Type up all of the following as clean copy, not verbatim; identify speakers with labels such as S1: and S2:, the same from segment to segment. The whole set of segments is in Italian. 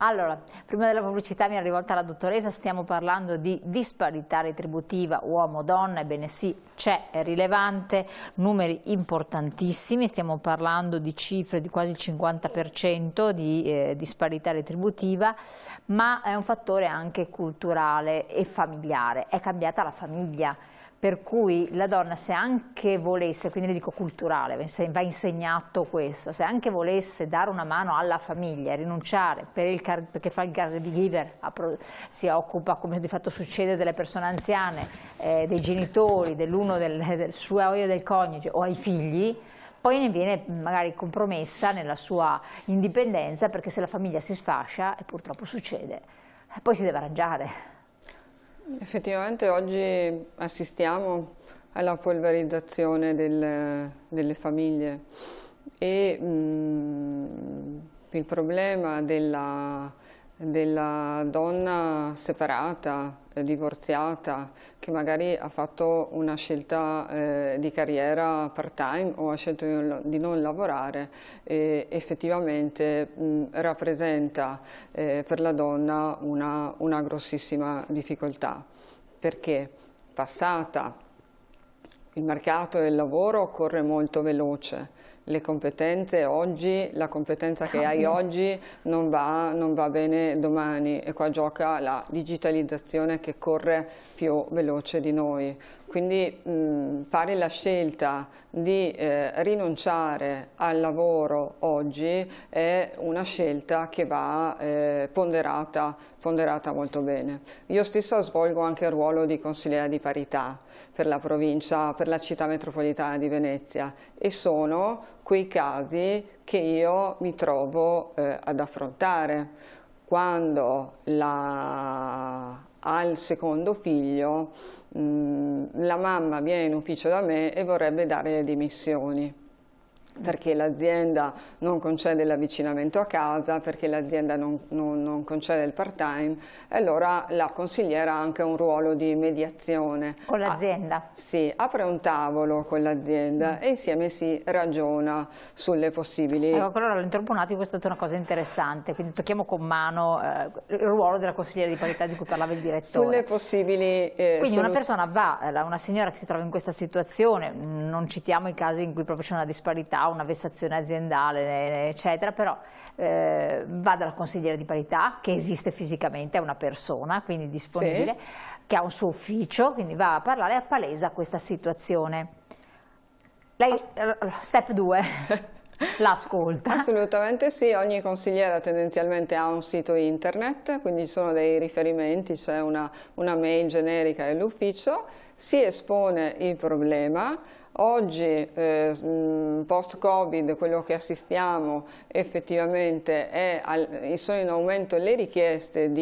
S1: Allora, prima della pubblicità mi ero rivolta alla dottoressa, stiamo parlando di disparità retributiva uomo-donna, ebbene sì, c'è, è rilevante, numeri importantissimi, stiamo parlando di cifre di quasi il 50% di disparità retributiva, ma è un fattore anche culturale e familiare, è cambiata la famiglia. Per cui la donna, se anche volesse, quindi le dico culturale, va insegnato questo, se anche volesse dare una mano alla famiglia, rinunciare perché fa il caregiver, si occupa, come di fatto succede, delle persone anziane, dei genitori, del suo o del coniuge o ai figli, poi ne viene magari compromessa nella sua indipendenza, perché se la famiglia si sfascia, e purtroppo succede, poi si deve arrangiare.
S2: Effettivamente oggi assistiamo alla polverizzazione delle famiglie e il problema della donna separata, divorziata, che magari ha fatto una scelta di carriera part-time o ha scelto di non lavorare, effettivamente rappresenta per la donna una grossissima difficoltà, perché passata il mercato del lavoro corre molto veloce. Le competenze oggi, la competenza che hai oggi non va bene domani, e qua gioca la digitalizzazione che corre più veloce di noi. Quindi fare la scelta di rinunciare al lavoro oggi è una scelta che va ponderata molto bene. Io stessa svolgo anche il ruolo di consigliera di parità per la provincia, per la città metropolitana di Venezia, e sono quei casi che io mi trovo ad affrontare quando al secondo figlio la mamma viene in ufficio da me e vorrebbe dare le dimissioni, perché l'azienda non concede l'avvicinamento a casa, perché l'azienda non concede il part-time, e allora la consigliera ha anche un ruolo di mediazione.
S1: Con l'azienda?
S2: Sì, apre un tavolo con l'azienda e insieme si ragiona sulle possibili...
S1: Ecco, allora l'interrompo un attimo, questa è una cosa interessante, quindi tocchiamo con mano il ruolo della consigliera di parità di cui parlava il direttore.
S2: Sulle possibili...
S1: Quindi una persona una signora che si trova in questa situazione, non citiamo i casi in cui proprio c'è una disparità, una vessazione aziendale, eccetera, però va dalla consigliera di parità, che esiste fisicamente, è una persona, quindi disponibile, sì, che ha un suo ufficio, quindi va a parlare e appalesa questa situazione. Lei, step 2, l'ascolta.
S2: Assolutamente sì, ogni consigliera tendenzialmente ha un sito internet, quindi ci sono dei riferimenti, c'è una mail generica dell'ufficio, si espone il problema. Oggi, post-Covid, quello che assistiamo effettivamente sono in aumento le richieste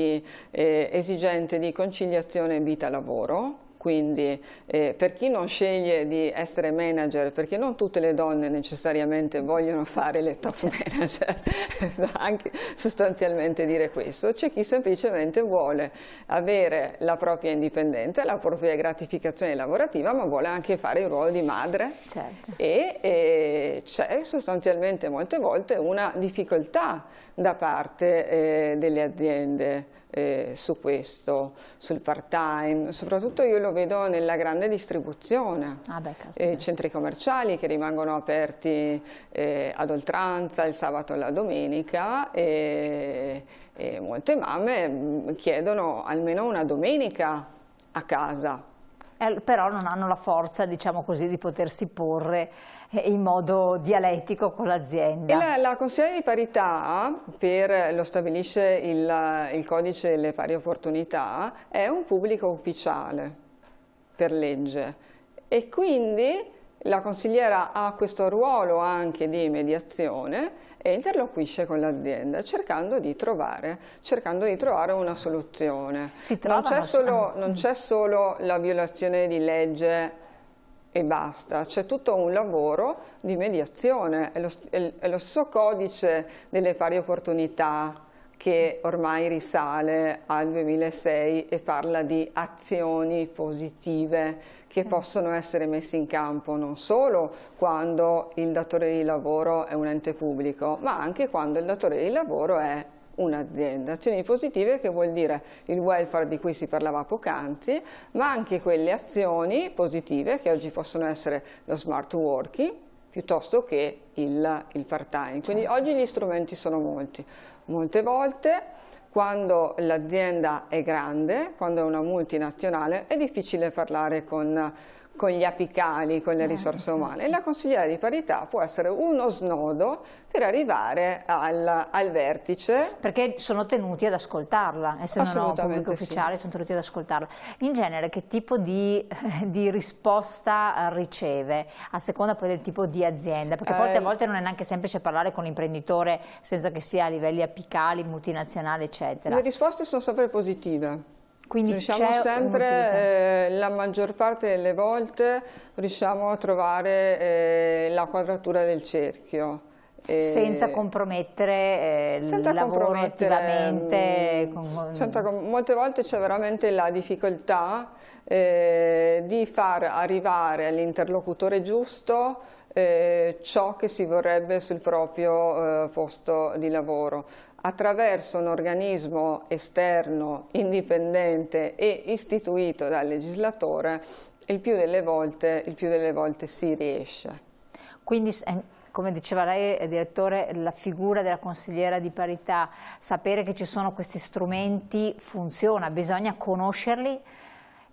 S2: esigenze di conciliazione vita-lavoro. Quindi per chi non sceglie di essere manager, perché non tutte le donne necessariamente vogliono fare le top manager, anche sostanzialmente dire questo, c'è chi semplicemente vuole avere la propria indipendenza, la propria gratificazione lavorativa, ma vuole anche fare il ruolo di madre, certo, e c'è sostanzialmente molte volte una difficoltà da parte delle aziende su questo, sul part-time. Soprattutto io lo vedo nella grande distribuzione, centri commerciali che rimangono aperti ad oltranza il sabato e la domenica, e molte mamme chiedono almeno una domenica a casa.
S1: Però non hanno la forza, diciamo così, di potersi porre in modo dialettico con l'azienda.
S2: E la consigliera di parità, lo stabilisce il codice delle pari opportunità, è un pubblico ufficiale per legge, e quindi la consigliera ha questo ruolo anche di mediazione e non l'azienda cercando di trovare una soluzione. Non c'è solo la violazione di legge e basta, c'è tutto un lavoro di mediazione. È lo stesso codice delle pari opportunità che ormai risale al 2006 e parla di azioni positive che possono essere messe in campo non solo quando il datore di lavoro è un ente pubblico, ma anche quando il datore di lavoro è un'azienda. Azioni positive che vuol dire il welfare di cui si parlava poc'anzi, ma anche quelle azioni positive che oggi possono essere lo smart working piuttosto che il part-time. Quindi oggi gli strumenti sono molti. Molte volte quando l'azienda è grande, quando è una multinazionale, è difficile parlare con gli apicali, con le risorse umane. E la consigliera di parità può essere uno snodo per arrivare al vertice.
S1: Perché sono tenuti ad ascoltarla, essendo un pubblico ufficiale, sono tenuti ad ascoltarla. In genere che tipo di risposta riceve, a seconda poi del tipo di azienda? Perché poi a volte non è neanche semplice parlare con l'imprenditore senza che sia a livelli apicali, multinazionali, eccetera.
S2: Le risposte sono sempre positive.
S1: Quindi
S2: riusciamo sempre, la maggior parte delle volte riusciamo a trovare la quadratura del cerchio.
S1: Senza compromettere il lavoro attivamente.
S2: Molte volte c'è veramente la difficoltà di far arrivare all'interlocutore giusto ciò che si vorrebbe sul proprio posto di lavoro. Attraverso un organismo esterno, indipendente e istituito dal legislatore, il più delle volte si riesce.
S1: Quindi, come diceva lei, direttore, la figura della consigliera di parità, sapere che ci sono questi strumenti funziona, bisogna conoscerli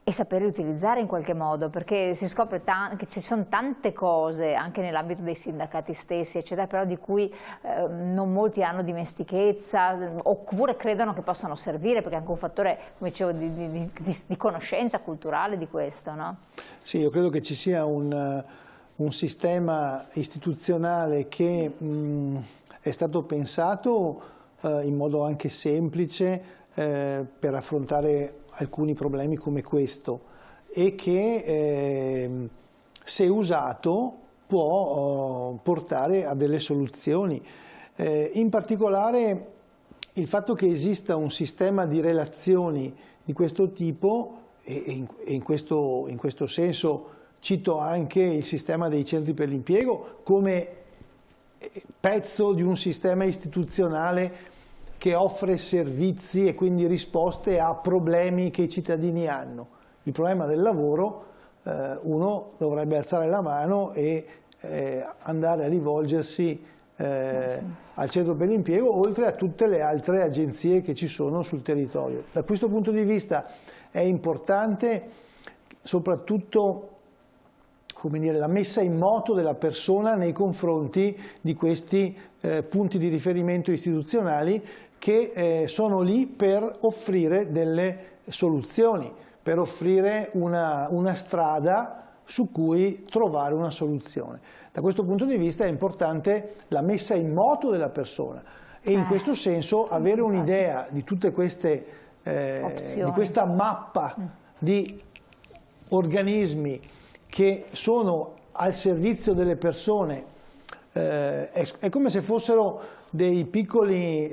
S1: e saperli utilizzare in qualche modo, perché si scopre che ci sono tante cose anche nell'ambito dei sindacati stessi, eccetera, però di cui non molti hanno dimestichezza oppure credono che possano servire, perché è anche un fattore, come dicevo, di conoscenza culturale di questo, no?
S3: Sì, io credo che ci sia un sistema istituzionale che è stato pensato in modo anche semplice per affrontare alcuni problemi come questo e che se usato può portare a delle soluzioni. In particolare il fatto che esista un sistema di relazioni di questo tipo e in questo senso cito anche il sistema dei centri per l'impiego come pezzo di un sistema istituzionale che offre servizi e quindi risposte a problemi che i cittadini hanno. Il problema del lavoro, uno dovrebbe alzare la mano e andare a rivolgersi al centro per l'impiego, oltre a tutte le altre agenzie che ci sono sul territorio. Da questo punto di vista è importante soprattutto, come dire, la messa in moto della persona nei confronti di questi punti di riferimento istituzionali che sono lì per offrire delle soluzioni, per offrire una strada su cui trovare una soluzione. Da questo punto di vista è importante la messa in moto della persona e in questo senso avere un'idea di tutte queste, di questa mappa di organismi che sono al servizio delle persone, è come se fossero dei piccoli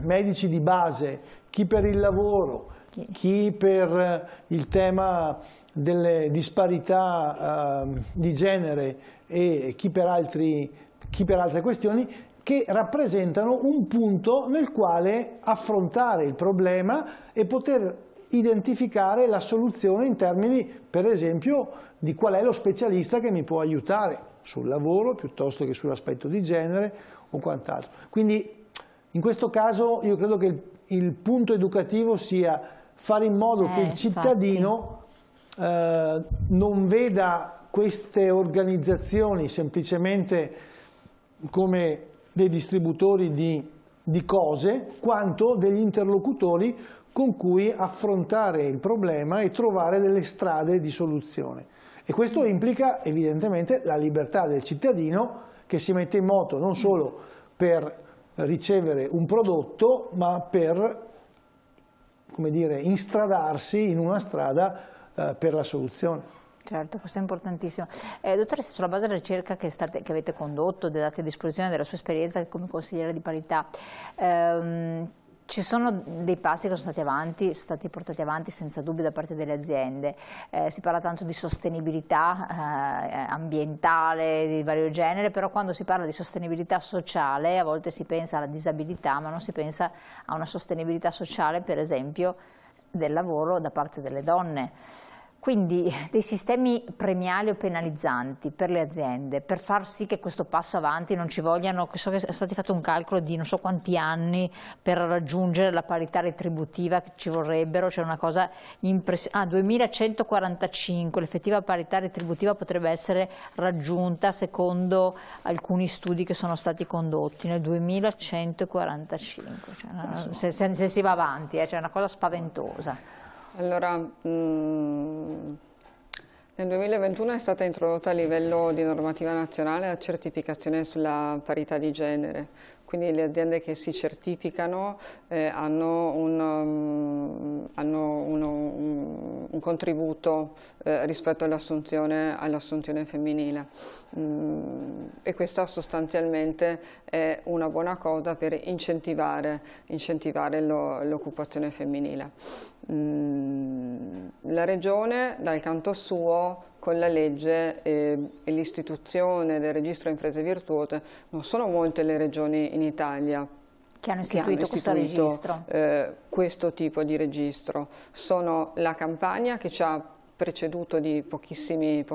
S3: medici di base, chi per il lavoro, chi per il tema delle disparità di genere e chi per altre questioni, che rappresentano un punto nel quale affrontare il problema e poter identificare la soluzione in termini, per esempio, di qual è lo specialista che mi può aiutare sul lavoro piuttosto che sull'aspetto di genere o quant'altro. Quindi in questo caso io credo che il punto educativo sia fare in modo che il cittadino non veda queste organizzazioni semplicemente come dei distributori di cose, quanto degli interlocutori con cui affrontare il problema e trovare delle strade di soluzione. E questo implica evidentemente la libertà del cittadino che si mette in moto non solo per ricevere un prodotto, ma per, come dire, instradarsi in una strada per la soluzione.
S1: Certo, questo è importantissimo. Dottoressa, sulla base della ricerca che avete condotto, dei dati a disposizione della sua esperienza come consigliera di parità, Ci sono dei passi che sono stati portati avanti senza dubbio da parte delle aziende. Si parla tanto di sostenibilità ambientale di vario genere, però quando si parla di sostenibilità sociale a volte si pensa alla disabilità, ma non si pensa a una sostenibilità sociale, per esempio, del lavoro da parte delle donne. Quindi dei sistemi premiali o penalizzanti per le aziende, per far sì che questo passo avanti non ci vogliano, so che è stato fatto un calcolo di non so quanti anni per raggiungere la parità retributiva che ci vorrebbero, c'è una cosa impressionante, 2145, l'effettiva parità retributiva potrebbe essere raggiunta secondo alcuni studi che sono stati condotti nel 2145, cioè, se si va avanti, c'è una cosa spaventosa.
S2: Allora, nel 2021 è stata introdotta a livello di normativa nazionale la certificazione sulla parità di genere, quindi le aziende che si certificano hanno un contributo rispetto all'assunzione femminile, e questa sostanzialmente è una buona cosa per incentivare l'occupazione femminile. La Regione, dal canto suo, con la legge e l'istituzione del registro imprese virtuose, non sono molte le regioni in Italia
S1: che hanno istituito questo registro.
S2: Questo tipo di registro. Sono la Campania, che ci ha preceduto di pochissimi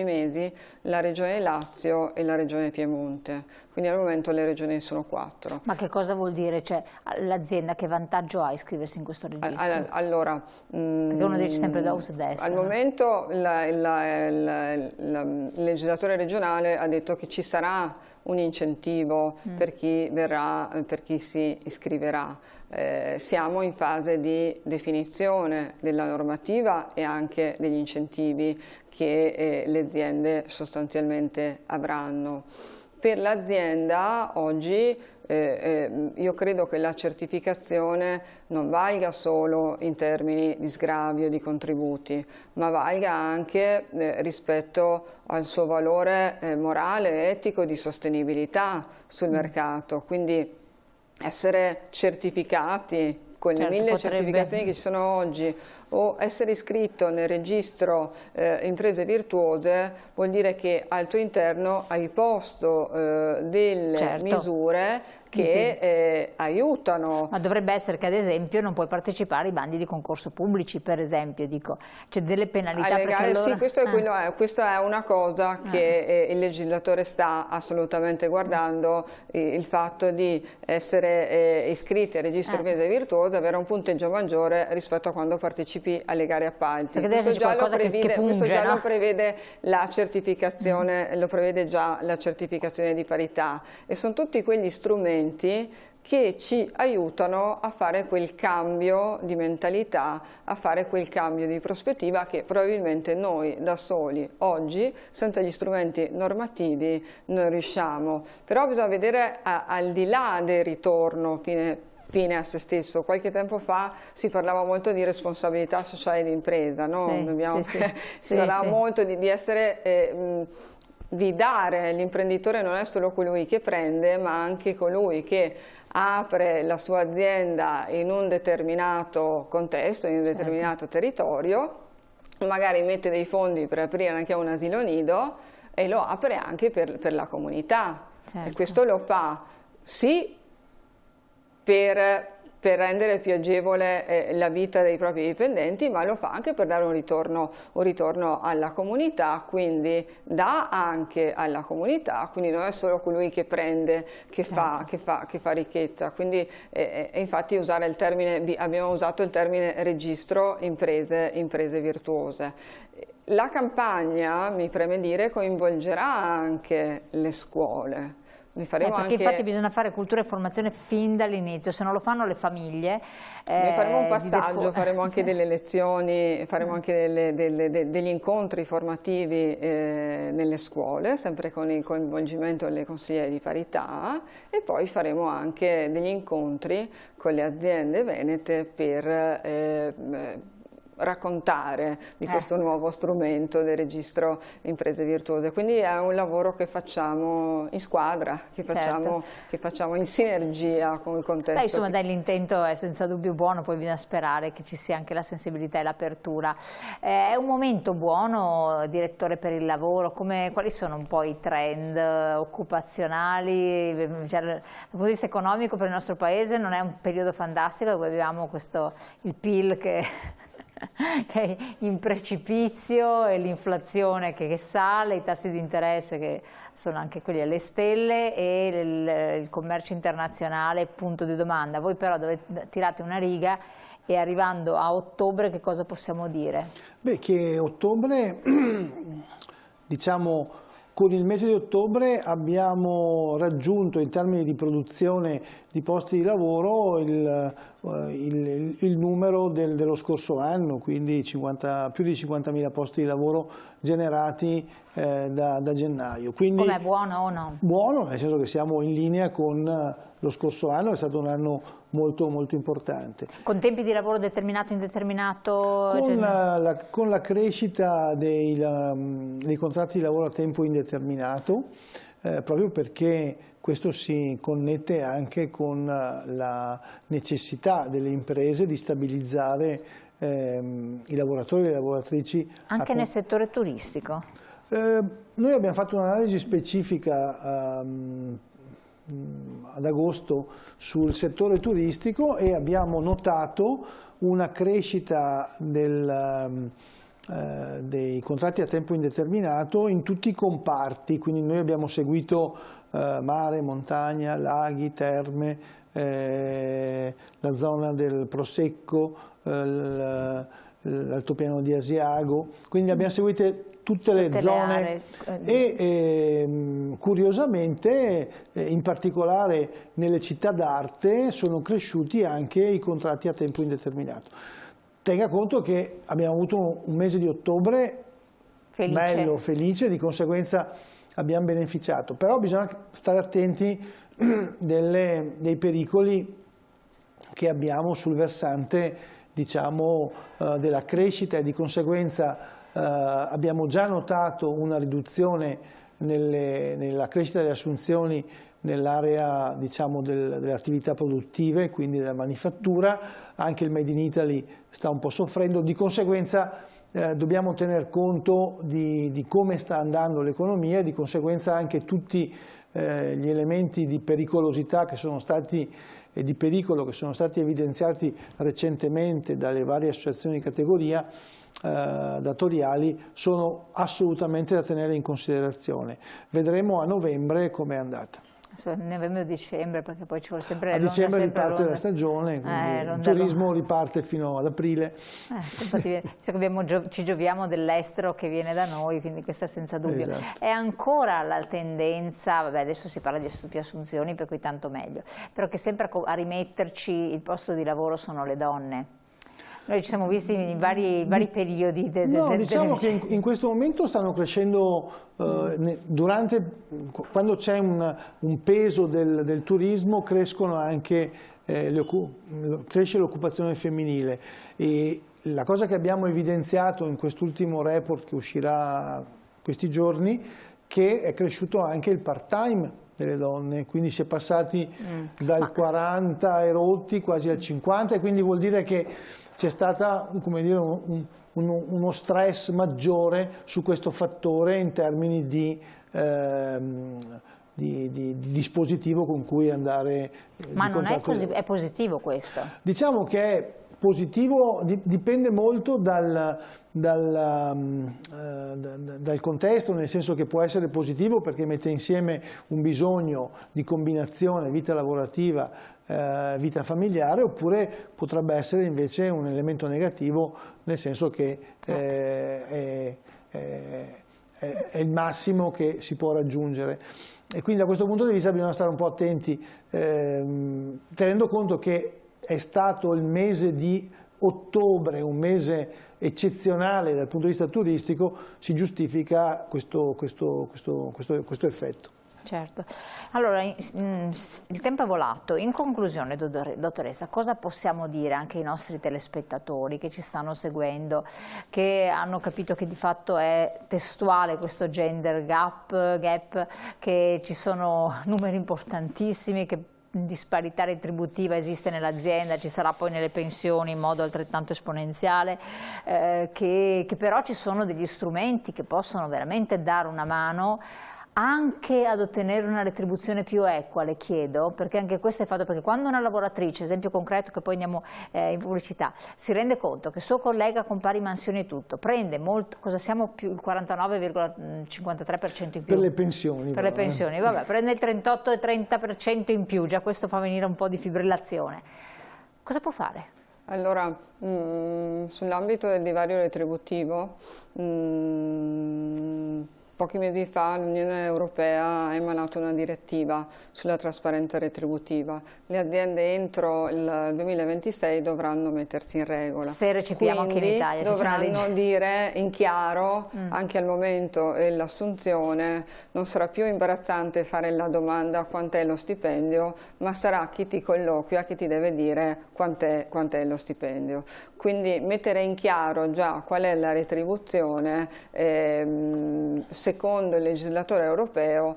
S2: mesi, la Regione Lazio e la Regione Piemonte. Quindi al momento le regioni sono 4.
S1: Ma che cosa vuol dire? Cioè, l'azienda che vantaggio ha a iscriversi in questo registro?
S2: Allora,
S1: perché uno dice sempre da Autodesk.
S2: Al momento il legislatore regionale ha detto che ci sarà un incentivo per chi si iscriverà. Siamo in fase di definizione della normativa e anche degli incentivi che le aziende sostanzialmente avranno. Per l'azienda oggi io credo che la certificazione non valga solo in termini di sgravio di contributi, ma valga anche rispetto al suo valore morale, etico, di sostenibilità sul mercato. Quindi essere certificati con le 1000 certificazioni che ci sono oggi, o essere iscritto nel registro imprese virtuose, vuol dire che al tuo interno hai posto delle misure che aiutano.
S1: Ma dovrebbe essere che ad esempio non puoi partecipare ai bandi di concorso pubblici, per esempio, dico, c'è delle penalità
S2: alle gare,
S1: allora...
S2: Sì, questa è una cosa che il legislatore sta assolutamente guardando, il fatto di essere iscritti al registro imprese virtuose, avere un punteggio maggiore rispetto a quando partecipi alle gare appalti.
S1: Perché questo già
S2: lo prevede la certificazione, lo prevede già la certificazione di parità, e sono tutti quegli strumenti che ci aiutano a fare quel cambio di mentalità, a fare quel cambio di prospettiva che probabilmente noi da soli oggi, senza gli strumenti normativi, non riusciamo. Però bisogna vedere al di là del ritorno fine a se stesso. Qualche tempo fa si parlava molto di responsabilità sociale di impresa, no? Si parlava molto di essere... di dare, l'imprenditore non è solo colui che prende, ma anche colui che apre la sua azienda in un determinato contesto, in un determinato territorio, magari mette dei fondi per aprire anche un asilo nido e lo apre anche per la comunità. E questo lo fa sì per rendere più agevole la vita dei propri dipendenti, ma lo fa anche per dare un ritorno alla comunità, quindi dà anche alla comunità, quindi non è solo colui che prende che fa ricchezza. Quindi infatti usare il termine, abbiamo usato il termine registro imprese virtuose. La campagna, mi preme dire, coinvolgerà anche le scuole.
S1: Perché infatti bisogna fare cultura e formazione fin dall'inizio, se non lo fanno le famiglie.
S2: Noi faremo un passaggio, faremo anche delle lezioni, faremo anche degli incontri formativi nelle scuole, sempre con il coinvolgimento delle consigliere di parità, e poi faremo anche degli incontri con le aziende venete per raccontare di questo nuovo strumento del registro imprese virtuose. Quindi è un lavoro che facciamo in squadra, che facciamo in sinergia con il contesto.
S1: Beh, insomma, dai, l'intento è senza dubbio buono, poi bisogna sperare che ci sia anche la sensibilità e l'apertura. È un momento buono, direttore per il lavoro? Quali sono un po' i trend occupazionali? Cioè, dal punto di vista economico per il nostro paese non è un periodo fantastico, dove abbiamo il PIL che è in precipizio e l'inflazione che sale, i tassi di interesse che sono anche quelli alle stelle e il commercio internazionale punto di domanda. Voi però tirate una riga e arrivando a ottobre che cosa possiamo dire? Beh,
S3: che ottobre, diciamo, con il mese di ottobre abbiamo raggiunto in termini di produzione di posti di lavoro il numero dello scorso anno, quindi più di 50.000 posti di lavoro generati da gennaio.
S1: Com'è, buono o no?
S3: Buono, nel senso che siamo in linea con lo scorso anno, è stato un anno molto importante.
S1: Con tempi di lavoro determinato e indeterminato?
S3: Con la crescita dei contratti di lavoro a tempo indeterminato, proprio perché questo si connette anche con la necessità delle imprese di stabilizzare i lavoratori e le lavoratrici.
S1: Anche nel settore turistico?
S3: Noi abbiamo fatto un'analisi specifica ad agosto sul settore turistico e abbiamo notato una crescita dei contratti a tempo indeterminato in tutti i comparti, quindi noi abbiamo seguito mare, montagna, laghi, terme, la zona del Prosecco, l'altopiano di Asiago, quindi abbiamo seguito tutte le zone e curiosamente in particolare nelle città d'arte sono cresciuti anche i contratti a tempo indeterminato. Tenga conto che abbiamo avuto un mese di ottobre bello, felice, di conseguenza abbiamo beneficiato, però bisogna stare attenti dei pericoli che abbiamo sul versante, diciamo, della crescita e di conseguenza abbiamo già notato una riduzione nella crescita delle assunzioni nell'area, diciamo, delle attività produttive, quindi della manifattura. Anche il Made in Italy sta un po' soffrendo, di conseguenza dobbiamo tener conto di come sta andando l'economia e di conseguenza anche tutti gli elementi di pericolosità che sono stati e di pericolo che sono stati evidenziati recentemente dalle varie associazioni di categoria datoriali sono assolutamente da tenere in considerazione. Vedremo a novembre com'è andata.
S1: Novembre o dicembre, perché poi ci vuole sempre
S3: a dicembre riparte la stagione, quindi il turismo riparte fino ad aprile.
S1: Ci gioviamo dell'estero che viene da noi, quindi questo è senza dubbio.
S3: Esatto.
S1: È ancora la tendenza, vabbè, adesso si parla di più assunzioni, per cui tanto meglio, però che sempre a rimetterci il posto di lavoro sono le donne. Noi ci siamo visti in vari periodi.
S3: Diciamo che in questo momento stanno crescendo, quando c'è un peso del turismo, crescono anche, cresce l'occupazione femminile. E la cosa che abbiamo evidenziato in quest'ultimo report che uscirà questi giorni, che è cresciuto anche il part-time delle donne, quindi si è passati dal 40 e rotti quasi al 50, e quindi vuol dire che c'è stato, come dire, uno stress maggiore su questo fattore in termini di dispositivo con cui andare.
S1: Ma non è così, è positivo questo?
S3: Diciamo che è positivo, dipende molto dal contesto, nel senso che può essere positivo perché mette insieme un bisogno di combinazione vita lavorativa, vita familiare, oppure potrebbe essere invece un elemento negativo, nel senso che è il massimo che si può raggiungere. E quindi da questo punto di vista bisogna stare un po' attenti, tenendo conto che è stato il mese di ottobre, un mese eccezionale dal punto di vista turistico, si giustifica questo effetto.
S1: Certo. Allora, il tempo è volato. In conclusione, dottoressa, cosa possiamo dire anche ai nostri telespettatori che ci stanno seguendo, che hanno capito che di fatto è testuale questo gender gap, che ci sono numeri importantissimi, che disparità retributiva esiste nell'azienda, ci sarà poi nelle pensioni in modo altrettanto esponenziale, che però ci sono degli strumenti che possono veramente dare una mano anche ad ottenere una retribuzione più equa, le chiedo, perché anche questo è fatto, perché quando una lavoratrice, esempio concreto che poi andiamo in pubblicità, si rende conto che suo collega con pari mansioni e tutto, prende molto, cosa siamo più, il 49,53% in più? Per
S3: le pensioni.
S1: Per le pensioni, vabbè, prende il 38,30% in più, già questo fa venire un po' di fibrillazione. Cosa può fare?
S2: Allora, sull'ambito del divario retributivo, pochi mesi fa l'Unione Europea ha emanato una direttiva sulla trasparenza retributiva. Le aziende entro il 2026 dovranno mettersi in regola.
S1: Se recepiamo anche in Italia.
S2: Dovranno dire in chiaro, anche al momento dell'assunzione, non sarà più imbarazzante fare la domanda quant'è lo stipendio, ma sarà chi ti colloquia che ti deve dire quant'è lo stipendio. Quindi mettere in chiaro già qual è la retribuzione, secondo il legislatore europeo,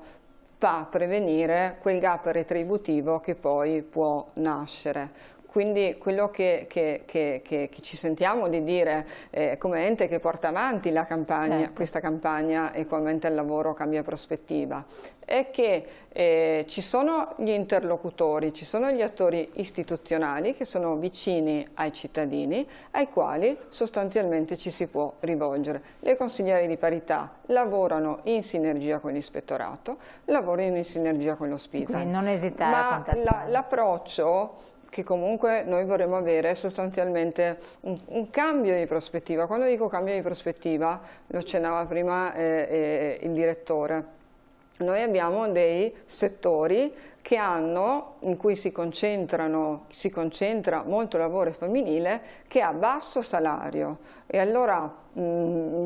S2: fa prevenire quel gap retributivo che poi può nascere. Quindi quello che ci sentiamo di dire come ente che porta avanti la campagna, certo, questa campagna Equamente al lavoro cambia prospettiva, è che ci sono gli interlocutori, ci sono gli attori istituzionali che sono vicini ai cittadini, ai quali sostanzialmente ci si può rivolgere. Le consigliere di parità lavorano in sinergia con l'ispettorato, lavorano in sinergia con lo SPISA.
S1: Quindi non esitare a contattare.
S2: Ma l'approccio che comunque noi vorremmo avere è sostanzialmente un cambio di prospettiva. Quando dico cambio di prospettiva, lo accennava prima il direttore, noi abbiamo dei settori in cui si concentra molto lavoro femminile che ha basso salario, e allora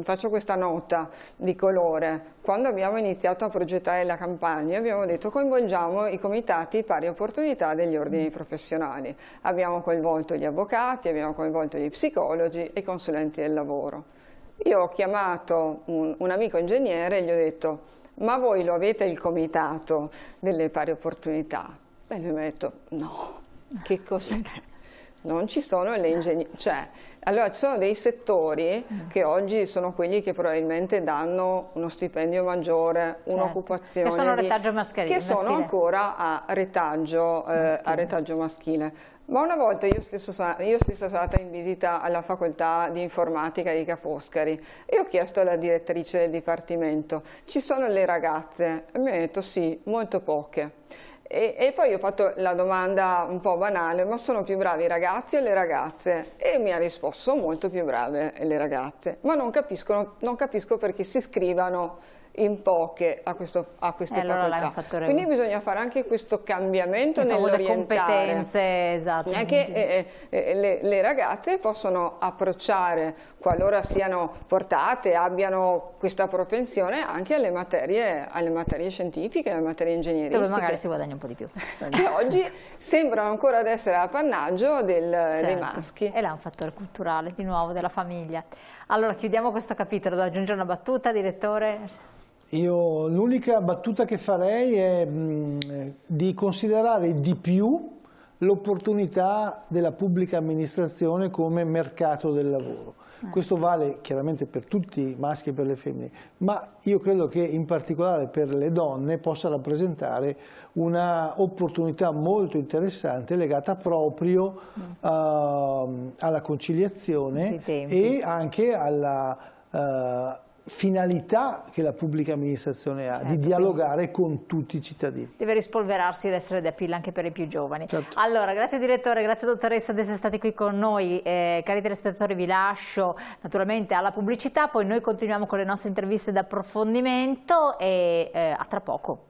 S2: faccio questa nota di colore. Quando abbiamo iniziato a progettare la campagna abbiamo detto coinvolgiamo i comitati pari opportunità degli ordini professionali, abbiamo coinvolto gli avvocati, abbiamo coinvolto gli psicologi e i consulenti del lavoro. Io ho chiamato un amico ingegnere e gli ho detto: ma voi lo avete il comitato delle pari opportunità? Beh, lui mi ha detto no, che cos'è? Non ci sono le ingegnerie, allora ci sono dei settori che oggi sono quelli che probabilmente danno uno stipendio maggiore, certo, un'occupazione
S1: che sono retaggio maschile,
S2: che sono ancora a retaggio maschile. Ma una volta io stessa sono stata in visita alla facoltà di informatica di Ca' Foscari e ho chiesto alla direttrice del dipartimento: ci sono le ragazze? E mi ha detto sì, molto poche. E poi ho fatto la domanda un po' banale: ma sono più bravi i ragazzi o le ragazze? E mi ha risposto: molto più brave le ragazze, ma non capisco perché si iscrivano in poche a queste facoltà. Quindi bisogna fare anche questo cambiamento nell'orientare.
S1: Competenze, esatto.
S2: Anche le ragazze possono approcciare, qualora siano portate, abbiano questa propensione, anche alle materie scientifiche, alle materie ingegneristiche.
S1: Dove magari si guadagna un po' di più.
S2: Che oggi sembrano ancora ad essere appannaggio dei maschi.
S1: E là è un fattore culturale, di nuovo, della famiglia. Allora chiudiamo questo capitolo. Da aggiungere una battuta, direttore?
S3: Io l'unica battuta che farei è di considerare di più l'opportunità della pubblica amministrazione come mercato del lavoro. Questo vale chiaramente per tutti i maschi e per le femmine, ma io credo che in particolare per le donne possa rappresentare una opportunità molto interessante legata proprio alla conciliazione e anche alla finalità che la pubblica amministrazione ha, certo, di dialogare con tutti i cittadini.
S1: Deve rispolverarsi ed essere d'appeal anche per i più giovani.
S3: Certo.
S1: Allora, grazie direttore, grazie dottoressa di essere stati qui con noi. Cari telespettatori, vi lascio naturalmente alla pubblicità, poi noi continuiamo con le nostre interviste d'approfondimento e a tra poco.